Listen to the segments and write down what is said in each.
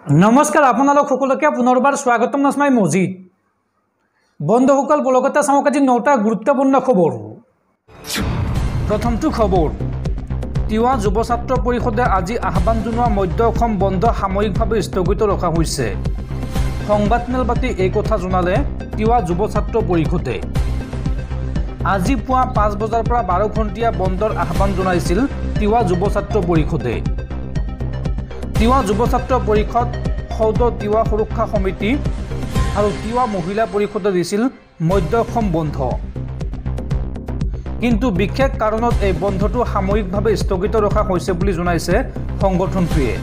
नमस्कार आपनालोक सकलोके पुनर्बार स्वागतम नाजमाई मजिद बंधुসকল बलगते चाওক আজি 9টা গুৰুত্বপূৰ্ণ খবৰ। প্ৰথমটো খবৰ, তিৱা যুৱ ছাত্ৰ পৰিষদে আজি আহ্বান জনোৱা মধ্য অসম বন্ধ সাময়িকভাৱে স্থগিত ৰখা হৈছে। সংবাদমেল পাতি এই কথা জনালে তিৱা যুৱ ছাত্ৰ পৰিষদে। আজি পুৱা 5 বজাৰ পৰা 12 ঘণ্টীয়া বন্ধৰ আহ্বান জনাইছিল তিৱা যুৱ ছাত্ৰ পৰিষদে। তিৱা যুৱ ছাত্ৰ পৰিষদ, সৌদ তিৱা সুৰক্ষা সমিতি আৰু তিৱা মহিলা পৰিষদে দিছিল মধ্য অসম বন্ধ, কিন্তু বিশেষ কাৰণত এই বন্ধটো সাময়িকভাৱে স্থগিত ৰখা হৈছে বুলি জনাইছে সংগঠনটোৱে।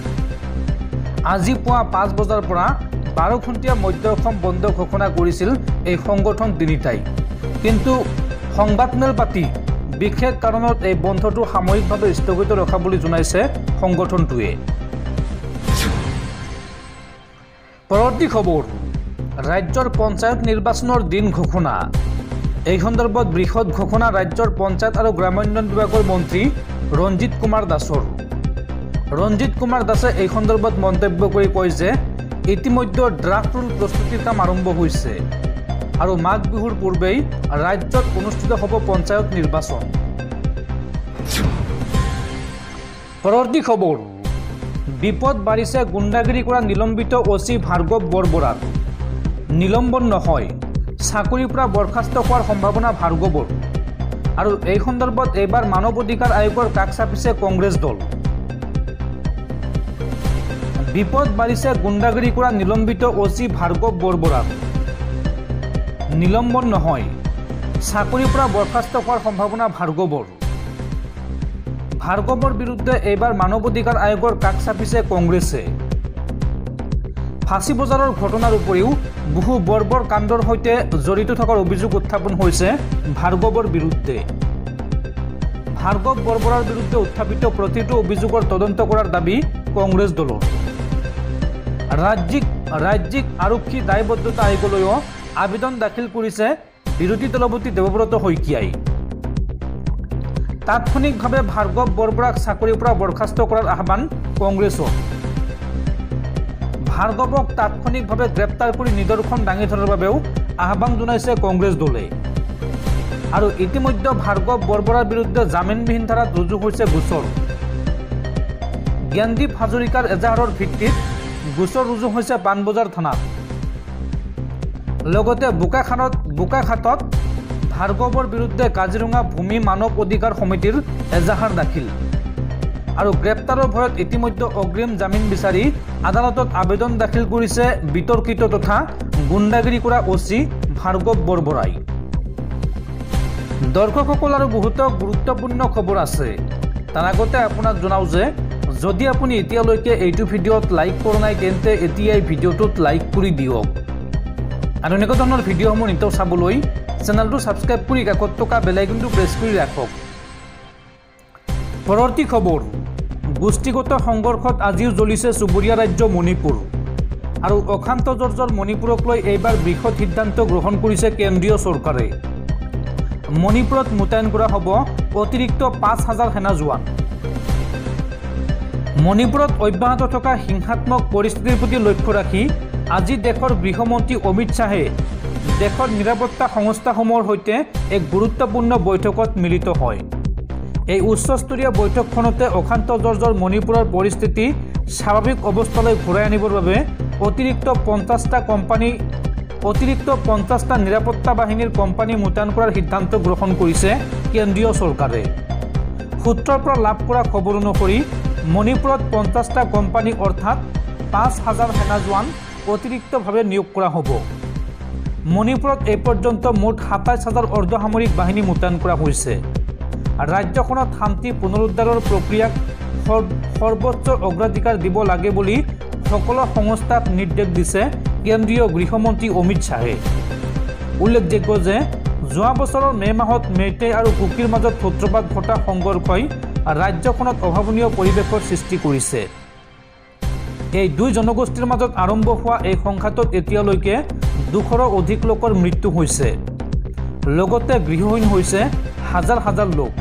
আজি পুৱা 5 বজাৰ পৰা 12 ঘণ্টীয়া মধ্য অসম বন্ধ ঘোষণা কৰিছিল এই সংগঠন তিনিটাই, কিন্তু সংবাদমেল পাতি বিশেষ কাৰণত এই বন্ধটো সাময়িকভাৱে স্থগিত ৰখা বুলি জনাইছে সংগঠনটোৱে। পৰৱৰ্তী খবৰ, ৰাজ্যৰ পঞ্চায়ত নিৰ্বাচনৰ দিন ঘোষণা। এই সন্দৰ্ভত বৃহৎ ঘোষণা ৰাজ্যৰ পঞ্চায়ত আৰু গ্ৰামোন্নয়ন বিভাগৰ মন্ত্ৰী ৰঞ্জিত কুমাৰ দাসৰ। ৰঞ্জিত কুমাৰ দাসে এই সন্দৰ্ভত মন্তব্য কৰি কয় যে ইতিমধ্যে ড্ৰাফ্ট ৰুল প্ৰস্তুতিৰ কাম আৰম্ভ হৈছে আৰু মাঘ বিহুৰ পূৰ্বেই ৰাজ্যত অনুষ্ঠিত হ'ব পঞ্চায়ত নিৰ্বাচন। পৰৱৰ্তী খবৰ, বিপদ বাঢ়িছে গুণ্ডাগিৰি কৰা নিলম্বিত অচি ভাৰ্গৱ বৰবৰাৰ। নিলম্বন নহয়, চাকৰিৰ পৰা বৰখাস্ত হোৱাৰ সম্ভাৱনা ভাৰ্গৱৰ। আৰু এই সন্দৰ্ভত এইবাৰ মানৱ অধিকাৰ আয়োগৰ কাষ চাপিছে কংগ্ৰেছ দল। বিপদ বাঢ়িছে গুণ্ডাগিৰি কৰা নিলম্বিত অচি ভাৰ্গৱ বৰবৰাৰ। নিলম্বন নহয়, চাকৰিৰ পৰা বৰখাস্ত হোৱাৰ সম্ভাৱনা ভাৰ্গৱৰ। ভাৰ্গৱৰ বিৰুদ্ধে এইবাৰ মানৱ অধিকাৰ আয়োগৰ কাষ চাপিছে কংগ্ৰেছে। ফাঁচী বজাৰৰ ঘটনাৰ উপৰিও বহু বৰ্বৰ কাণ্ডৰ সৈতে জড়িত থকাৰ অভিযোগ উত্থাপন হৈছে ভাৰ্গৱৰ বিৰুদ্ধে। ভাৰ্গৱ বৰবৰাৰ বিৰুদ্ধে উত্থাপিত প্ৰতিটো অভিযোগৰ তদন্ত কৰাৰ দাবী কংগ্ৰেছ দলৰ। ৰাজ্যিক আৰক্ষী দায়বদ্ধতা আয়োগলৈও আবেদন দাখিল কৰিছে বিৰোধী দলপতি দেৱব্ৰত শইকীয়াই। তাৎক্ষণিকভাৱে ভাৰ্গৱ বৰবৰাক চাকৰিৰ পৰা বৰখাস্ত কৰাৰ আহ্বান কংগ্ৰেছৰ। ভাৰ্গৱক তাৎক্ষণিকভাৱে গ্ৰেপ্তাৰ কৰি নিদৰ্শন দাঙি ধৰাৰ বাবেও আহ্বান জনাইছে কংগ্ৰেছ দলে। আৰু ইতিমধ্যে ভাৰ্গৱ বৰবৰাৰ বিৰুদ্ধে জামিনবিহীন ধাৰাত ৰুজু হৈছে গোচৰ। জ্ঞানদীপ হাজৰিকাৰ এজাহাৰৰ ভিত্তিত গোচৰ ৰুজু হৈছে পাণবজাৰ থানাত। লগতে বোকাখাটত ভাৰ্গৱৰ বিৰুদ্ধে কাজিৰঙা ভূমি মানৱ অধিকাৰ সমিতিৰ এজাহাৰ দাখিল। আৰু গ্ৰেপ্তাৰৰ ভয়ত ইতিমধ্যে অগ্ৰিম জামিন বিচাৰি আদালতত আবেদন দাখিল কৰিছে বিতৰ্কিত তথা গুণ্ডাগিৰি কৰা অচি ভাৰ্গৱ বৰবৰাই। দৰ্শকসকল, আৰু বহুতো গুৰুত্বপূৰ্ণ খবৰ আছে। তাৰ আগতে আপোনাক জনাওঁ যে যদি আপুনি এতিয়ালৈকে এইটো ভিডিঅ'ত লাইক কৰা নাই তেন্তে এতিয়াই ভিডিঅ'টোত লাইক কৰি দিয়ক। আৰু এনেকুৱা ধৰণৰ ভিডিঅ'সমূহ নিতৌ চাবলৈ চেনেলটো ছাবস্ক্ৰাইব কৰি কাষত থকা বেল আইকনটো প্ৰেছ কৰি ৰাখক। পৰৱৰ্তী খবৰ, গোষ্ঠীগত সংঘৰ্ষত আজিও জ্বলিছে চুবুৰীয়া ৰাজ্য মণিপুৰ। আৰু অশান্ত জৰ্জৰ মণিপুৰক লৈ এইবাৰ বৃহৎ সিদ্ধান্ত গ্ৰহণ কৰিছে কেন্দ্ৰীয় চৰকাৰে। মণিপুৰত মোতায়েন কৰা হ'ব অতিৰিক্ত 5,000 সেনা জোৱান। মণিপুৰত অব্যাহত থকা হিংসাত্মক পৰিস্থিতিৰ প্ৰতি লক্ষ্য ৰাখি আজি দেশৰ গৃহমন্ত্ৰী অমিত শ্বাহে দেশৰ নিৰাপত্তা সংস্থাসমূহৰ সৈতে এক গুৰুত্বপূৰ্ণ বৈঠকত মিলিত হয়। এই উচ্চস্তৰীয় বৈঠকখনতে অশান্ত জৰ্জৰ মণিপুৰৰ পৰিস্থিতি স্বাভাৱিক অৱস্থালৈ ঘূৰাই আনিবৰ বাবে অতিৰিক্ত 50টা নিৰাপত্তা বাহিনীৰ কোম্পানী মোতায়েন কৰাৰ সিদ্ধান্ত গ্ৰহণ কৰিছে কেন্দ্ৰীয় চৰকাৰে। সূত্ৰৰ পৰা লাভ কৰা খবৰ অনুসৰি মণিপুৰত 50টা কোম্পানী অৰ্থাৎ 5,000 সেনা জোৱান অতিৰিক্তভাৱে নিয়োগ কৰা হ'ব। মণিপুৰত এই পৰ্যন্ত মুঠ 27,000 অৰ্ধসামৰিক বাহিনী মোতায়েন কৰা হৈছে। ৰাজ্যখনত শান্তি পুনৰুদ্ধাৰৰ প্ৰক্ৰিয়াক সৰ্বোচ্চ অগ্ৰাধিকাৰ দিব লাগে বুলি সকলো সংস্থাক নিৰ্দেশ দিছে কেন্দ্ৰীয় গৃহমন্ত্ৰী অমিত শ্বাহে। উল্লেখযোগ্য যে যোৱা বছৰৰ মে' মাহত মেইটেই আৰু কুকিৰ মাজত সূত্ৰপাত ঘটা সংঘৰ্ষই ৰাজ্যখনত অভাৱনীয় পৰিৱেশৰ সৃষ্টি কৰিছে। এই দুই জনগোষ্ঠীৰ মাজত আৰম্ভ হোৱা এই সংঘাতত এতিয়ালৈকে 200ৰো অধিক লোকৰ মৃত্যু হৈছে। লগতে গৃহহীন হৈছে হাজাৰ হাজাৰ লোক।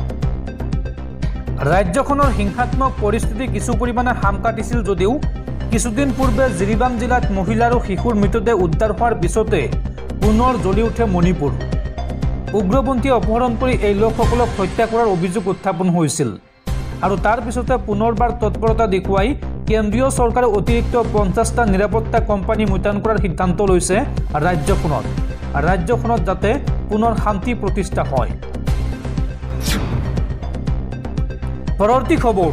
ৰাজ্যখনৰ হিংসাত্মক পৰিস্থিতি কিছু পৰিমাণে হাম কাটিছিল যদিও কিছুদিন পূৰ্বে জিৰিবাম জিলাত মহিলা আৰু শিশুৰ মৃতদেহ উদ্ধাৰ হোৱাৰ পিছতে পুনৰ জ্বলি উঠে মণিপুৰ। উগ্ৰপন্থীয়ে অপহৰণ কৰি এই লোকসকলক হত্যা কৰাৰ অভিযোগ উত্থাপন হৈছিল আৰু তাৰ পিছতে পুনৰবাৰ তৎপৰতা দেখুৱাই কেন্দ্ৰীয় চৰকাৰে অতিৰিক্ত 50টা নিৰাপত্তা কোম্পানী মুতয়ন কৰাৰ সিদ্ধান্ত লৈছে ৰাজ্যখনত যাতে পুনৰ শান্তি প্ৰতিষ্ঠা হয়। পৰৱৰ্তী খবৰ,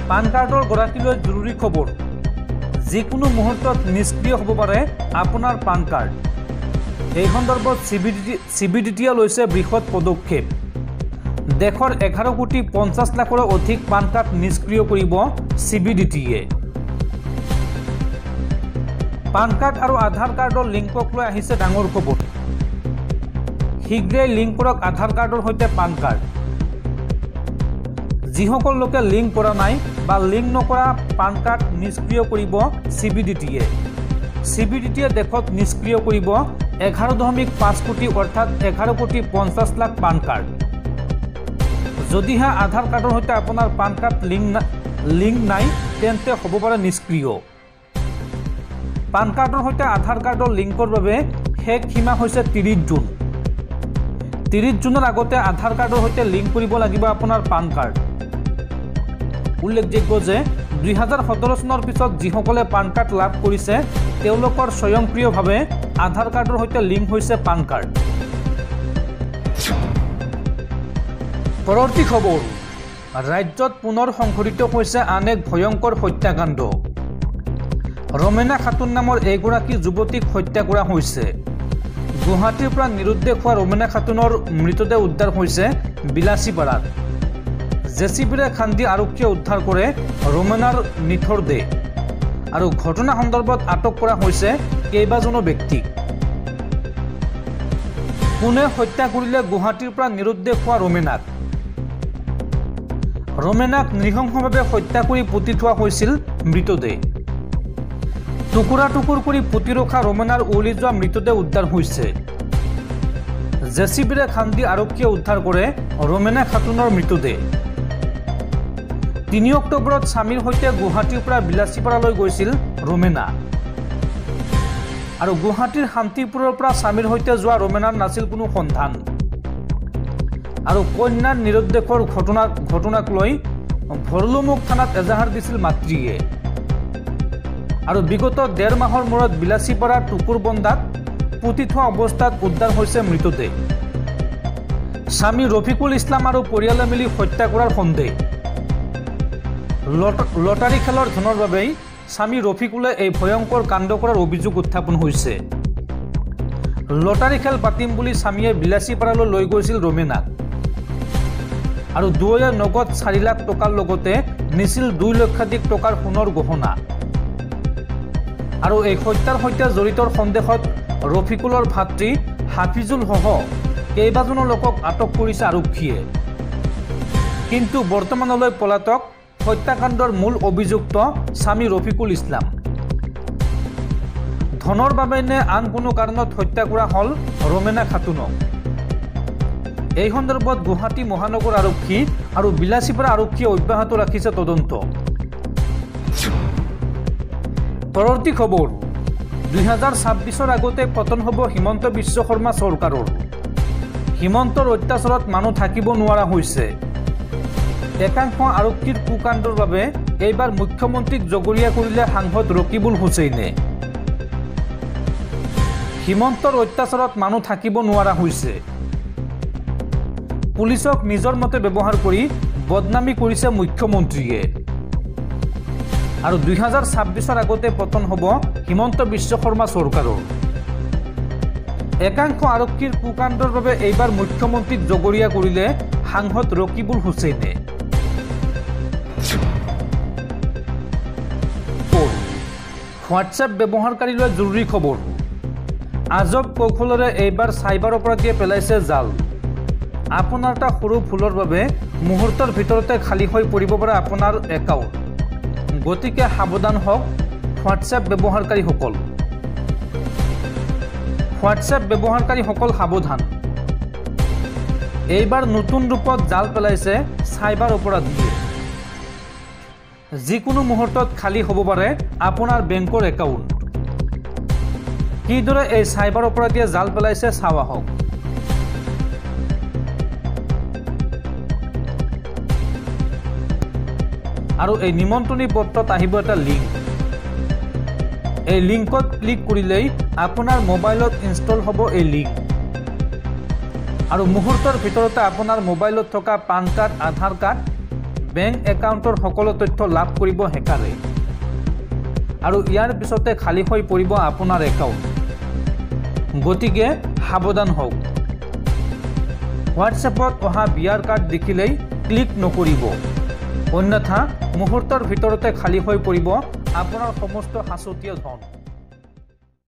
পান কাৰ্ডৰ গৰাকীলৈ জৰুৰী খবৰ। যিকোনো মুহূৰ্তত নিষ্ক্ৰিয় হ'ব পাৰে আপোনাৰ পান কাৰ্ড। এই সন্দৰ্ভত CBDTয়ে লৈছে বৃহৎ পদক্ষেপ। দেশৰ 11 কোটি 50 লাখৰো অধিক পান কাৰ্ড নিষ্ক্ৰিয় কৰিব CBDTয়ে। পান কাৰ্ড আৰু আধাৰ কাৰ্ডৰ লিংকক লৈ আহিছে ডাঙৰ খবৰ। শীঘ্ৰেই লিংক কৰক আধাৰ কাৰ্ডৰ সৈতে পান কাৰ্ড। যিসকল লোকে লিংক কৰা নাই বা লিংক নকৰা পান কাৰ্ড নিষ্ক্ৰিয় কৰিব CBDTয়ে। CBDTয়ে দেশত নিষ্ক্ৰিয় কৰিব 11.5 কোটি অৰ্থাৎ 11 কোটি 50 লাখ পান কাৰ্ড। যদিহে আধাৰ কাৰ্ডৰ সৈতে আপোনাৰ পান কাৰ্ড লিংক নাই তেন্তে হ'ব পাৰে নিষ্ক্ৰিয়। পান কাৰ্ডৰ সৈতে আধাৰ কাৰ্ডৰ লিংকৰ বাবে শেষ সীমা হৈছে 30 জুন। 30 জুনৰ আগতে আধাৰ কাৰ্ডৰ সৈতে লিংক কৰিব লাগিব আপোনাৰ পান কাৰ্ড। উল্লেখযোগ্য যে 2017 চনৰ পিছত যিসকলে পান কাৰ্ড লাভ কৰিছে তেওঁলোকৰ স্বয়ংক্ৰিয়ভাৱে আধাৰ কাৰ্ডৰ সৈতে লিংক হৈছে পান কাৰ্ড। পৰৱৰ্তী খবৰ, ৰাজ্যত পুনৰ সংঘটিত হৈছে আন এক ভয়ংকৰ হত্যাকাণ্ড। ৰমেনা খাতুন নামৰ এগৰাকী যুৱতীক হত্যা কৰা হৈছে। গুৱাহাটীৰ পৰা নিৰুদ্দেশ হোৱা ৰমেনা খাতুনৰ মৃতদেহ উদ্ধাৰ হৈছে বিলাচীপাৰাত। জেচিবিৰে খান্দি আৰক্ষীয়ে উদ্ধাৰ কৰে ৰমেনাৰ নিথৰ দেহ আৰু ঘটনা সন্দৰ্ভত আটক কৰা হৈছে কেইবাজনো ব্যক্তিক। কোনে হত্যা কৰিলে গুৱাহাটীৰ পৰা নিৰুদ্দেশ হোৱা ৰমেনাক নৃশংসভাৱে হত্যা কৰি পুতি থোৱা হৈছিল মৃতদেহ। টুকুৰা টুকুৰ কৰি পুতি ৰখা ৰমেনাৰ উৱলি যোৱা মৃতদেহ উদ্ধাৰ হৈছে। জেচিবিৰে খান্দি আৰক্ষীয়ে উদ্ধাৰ কৰে ৰমেনা খাতুনৰ মৃতদেহ। 3 অক্টোবৰত স্বামীৰ সৈতে গুৱাহাটীৰ পৰা বিলাচীপাৰালৈ গৈছিল ৰমেনা আৰু গুৱাহাটীৰ শান্তিপুৰৰ পৰা স্বামীৰ সৈতে যোৱা ৰমেনাৰ নাছিল কোনো সন্ধান আৰু কন্যাৰ নিৰুদ্দেশৰ ঘটনাক লৈ ভৰলুমুখ থানাত এজাহাৰ দিছিল মাতৃয়ে আৰু বিগত 1.5 মাহৰ মূৰত বিলাচীপাৰাৰ টুকুৰবন্দাত পুতি থোৱা অৱস্থাত উদ্ধাৰ হৈছে মৃতদেহ। স্বামী ৰফিকুল ইছলাম আৰু পৰিয়ালে মিলি হত্যা কৰাৰ সন্দেহ। লটাৰী খেলৰ ধনৰ বাবেই স্বামী ৰফিকুলে এই ভয়ংকৰ কাণ্ড কৰাৰ অভিযোগ উত্থাপন হৈছে। লটাৰী খেল পাতিম বুলি স্বামীয়ে বিলাচীপাৰালৈ লৈ গৈছিল ৰমেনাক আৰু দুয়োয়ে নগদ 4 লাখ টকাৰ লগতে নিছিল 2 লক্ষাধিক টকাৰ সোণৰ গহনা আৰু এই হত্যাৰ সৈতে জড়িতৰ সন্দেহত ৰফিকুলৰ ভাতৃ হাফিজুল সহ কেইবাজনো লোকক আটক কৰিছে আৰক্ষীয়ে। কিন্তু বৰ্তমানলৈ পলাতক হত্যাকাণ্ডৰ মূল অভিযুক্ত স্বামী ৰফিকুল ইছলাম। ধনৰ বাবে নে আন কোনো কাৰণত হত্যা কৰা হ'ল ৰমেনা খাতুনক। এই সন্দৰ্ভত গুৱাহাটী মহানগৰ আৰক্ষী আৰু বিলাচীপাৰা আৰক্ষীয়ে অব্যাহত ৰাখিছে তদন্ত। পৰৱৰ্তী খবৰ, 2026ৰ আগতে পতন হ'ব হিমন্ত বিশ্ব শৰ্মা চৰকাৰৰ। হিমন্তৰ অত্যাচাৰত মানুহ থাকিব নোৱাৰা হৈছে। একাংশ আৰক্ষীৰ কুকাণ্ডৰ বাবে এইবাৰ মুখ্যমন্ত্ৰীক জগৰীয়া কৰিলে সাংসদ ৰকিবুল হুছেইনে। হিমন্তৰ অত্যাচাৰত মানুহ থাকিব নোৱাৰা হৈছে। পুলিচক নিজৰ মতে ব্যৱহাৰ কৰি বদনামী কৰিছে মুখ্যমন্ত্ৰীয়ে আৰু 2026ৰ আগতে পতন হ'ব হিমন্ত বিশ্ব শৰ্মা চৰকাৰৰ। একাংশ আৰক্ষীৰ কুকাণ্ডৰ বাবে এইবাৰ মুখ্যমন্ত্ৰীক জগৰীয়া কৰিলে সাংসদ ৰকিবুল হুছেইনে। হোৱাটছএপ ব্যৱহাৰকাৰীলৈ জৰুৰী খবৰ। আজব কৌশলেৰে এইবাৰ চাইবাৰ অপৰাধীয়ে পেলাইছে জাল। আপোনাৰ এটা সৰু ভুলৰ বাবে মুহূৰ্তৰ ভিতৰতে খালী হৈ পৰিব পাৰে আপোনাৰ একাউণ্ট। গতিকে সাৱধান হওক হোৱাটছএপ ব্যৱহাৰকাৰীসকল। হোৱাটছএপ ব্যৱহাৰকাৰীসকল সাৱধান। এইবাৰ নতুন ৰূপত জাল পেলাইছে চাইবাৰ অপৰাধীয়ে। যিকোনো মুহূৰ্তত খালী হ'ব পাৰে আপোনাৰ বেংকৰ একাউণ্ট। কিদৰে এই চাইবাৰ অপৰাধীয়ে জাল পেলাইছে চাওঁ আহক। আৰু এই নিমন্ত্ৰণী পত্ৰত আহিব এটা লিংক। এই লিংকত ক্লিক কৰিলেই আপোনাৰ মোবাইলত ইনষ্টল হ'ব এই লিংক। আৰু মুহূৰ্তৰ ভিতৰতে আপোনাৰ মোবাইলত থকা পান কাৰ্ড, আধাৰ কাৰ্ড, বেংক একাউণ্টৰ সকলো তথ্য লাভ কৰিব হেকাৰে। আৰু ইয়াৰ পিছতে খালী হৈ পৰিব আপোনাৰ একাউণ্ট। গতিকে সাৱধান হওক। হোৱাটছএপত অহা বিয়াৰ কাৰ্ড দেখিলেই ক্লিক নকৰিব, অন্যথা মুহূৰ্তৰ ভিতৰতে খালী হৈ পৰিব আপোনাৰ সমস্ত সাঁচতীয়া ধন।